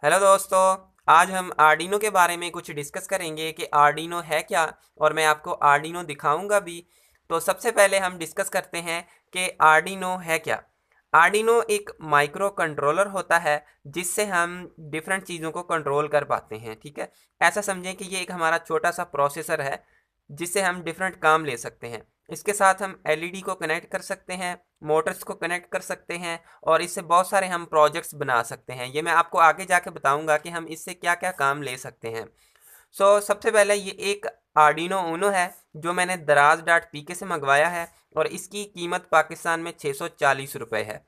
Hello दोस्तों। आज हम आर्डिनो के बारे में कुछ डिस्कस करेंगे कि आर्डिनो है क्या, और मैं आपको आर्डिनो दिखाऊंगा भी। तो सबसे पहले हम डिस्कस करते हैं कि आर्डिनो है क्या। आर्डिनो एक माइक्रो कंट्रोलर होता है जिससे हम डिफरेंट चीज़ों को कंट्रोल कर पाते हैं। ठीक है, ऐसा समझें कि ये एक हमारा छोटा सा प्रोसेसर है जिससे हम डिफरेंट काम ले सकते हैं। इसके साथ हम एलईडी को कनेक्ट कर सकते हैं, मोटर्स को कनेक्ट कर सकते हैं, और इससे बहुत सारे हम प्रोजेक्ट्स बना सकते हैं। ये मैं आपको आगे जाके बताऊंगा कि हम इससे क्या क्या काम ले सकते हैं। सबसे पहले ये एक आर्डिनो ऊनो है जो मैंने दराज डॉट पीके से मंगवाया है, और इसकी कीमत पाकिस्तान में 640 रुपये है।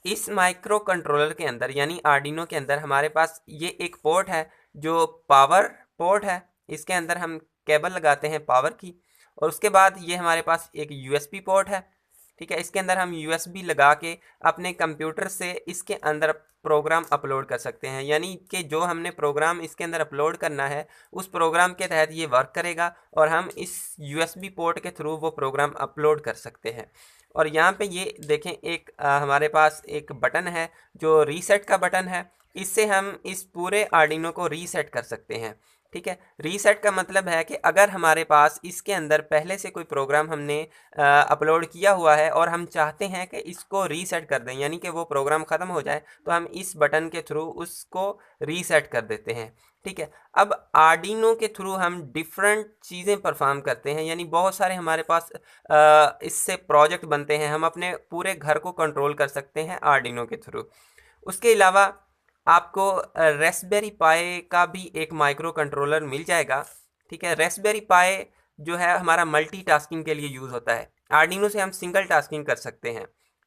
इस माइक्रो कंट्रोलर के अंदर यानी आर्डिनो के अंदर हमारे पास ये एक पोर्ट है जो पावर पोर्ट है। इसके अंदर हम केबल लगाते हैं पावर की, और उसके बाद ये हमारे पास एक यूएसबी पोर्ट है। ठीक है, इसके अंदर हम यूएसबी लगा के अपने कंप्यूटर से इसके अंदर प्रोग्राम अपलोड कर सकते हैं। यानी कि जो हमने प्रोग्राम इसके अंदर अपलोड करना है उस प्रोग्राम के तहत ये वर्क करेगा, और हम इस यूएसबी पोर्ट के थ्रू वो प्रोग्राम अपलोड कर सकते हैं। और यहाँ पे ये देखें, एक हमारे पास एक बटन है जो रीसेट का बटन है। इससे हम इस पूरे आर्डिनो को रीसेट कर सकते हैं। ठीक है, रीसेट का मतलब है कि अगर हमारे पास इसके अंदर पहले से कोई प्रोग्राम हमने अपलोड किया हुआ है और हम चाहते हैं कि इसको रीसेट कर दें, यानी कि वो प्रोग्राम ख़त्म हो जाए, तो हम इस बटन के थ्रू उसको रीसेट कर देते हैं। ठीक है, अब आर्डिनो के थ्रू हम डिफरेंट चीज़ें परफॉर्म करते हैं, यानी बहुत सारे हमारे पास इससे प्रोजेक्ट बनते हैं। हम अपने पूरे घर को कंट्रोल कर सकते हैं आर्डिनो के थ्रू। उसके अलावा आपको रेस्पबेरी पाई का भी एक माइक्रो कंट्रोलर मिल जाएगा। ठीक है, रेस्पबेरी पाई जो है हमारा मल्टीटास्किंग के लिए यूज़ होता है। आर्डिनो से हम सिंगल टास्किंग कर सकते हैं।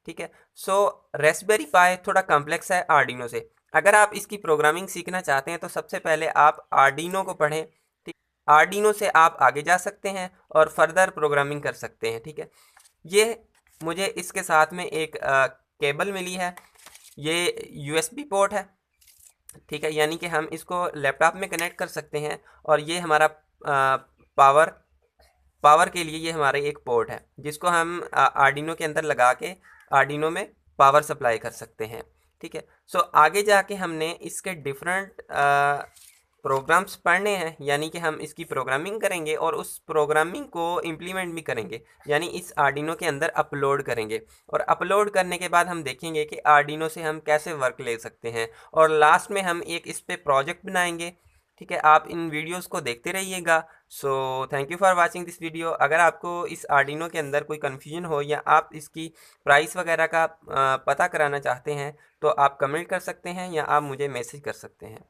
ठीक है, रेस्पबेरी पाई थोड़ा कॉम्प्लेक्स है आर्डिनो से। अगर आप इसकी प्रोग्रामिंग सीखना चाहते हैं तो सबसे पहले आप आर्डिनो को पढ़ें। ठीक, आर्डिनो से आप आगे जा सकते हैं और फर्दर प्रोग्रामिंग कर सकते हैं। ठीक है, ये मुझे इसके साथ में एक केबल मिली है। ये यूएसबी पोर्ट है। ठीक है, यानी कि हम इसको लैपटॉप में कनेक्ट कर सकते हैं, और ये हमारा पावर पावर के लिए ये हमारे एक पोर्ट है जिसको हम आर्डिनो के अंदर लगा के आर्डिनो में पावर सप्लाई कर सकते हैं। ठीक है, आगे जाके हमने इसके डिफरेंट प्रोग्राम्स पढ़ने हैं, यानी कि हम इसकी प्रोग्रामिंग करेंगे और उस प्रोग्रामिंग को इम्प्लीमेंट भी करेंगे, यानी इस आर्डिनो के अंदर अपलोड करेंगे। और अपलोड करने के बाद हम देखेंगे कि आर्डिनो से हम कैसे वर्क ले सकते हैं, और लास्ट में हम एक इस पे प्रोजेक्ट बनाएंगे। ठीक है, आप इन वीडियोस को देखते रहिएगा। Thank you for watching this video. अगर आपको इस आर्डिनो के अंदर कोई कन्फ्यूजन हो या आप इसकी प्राइस वगैरह का पता कराना चाहते हैं तो आप कमेंट कर सकते हैं या आप मुझे मैसेज कर सकते हैं।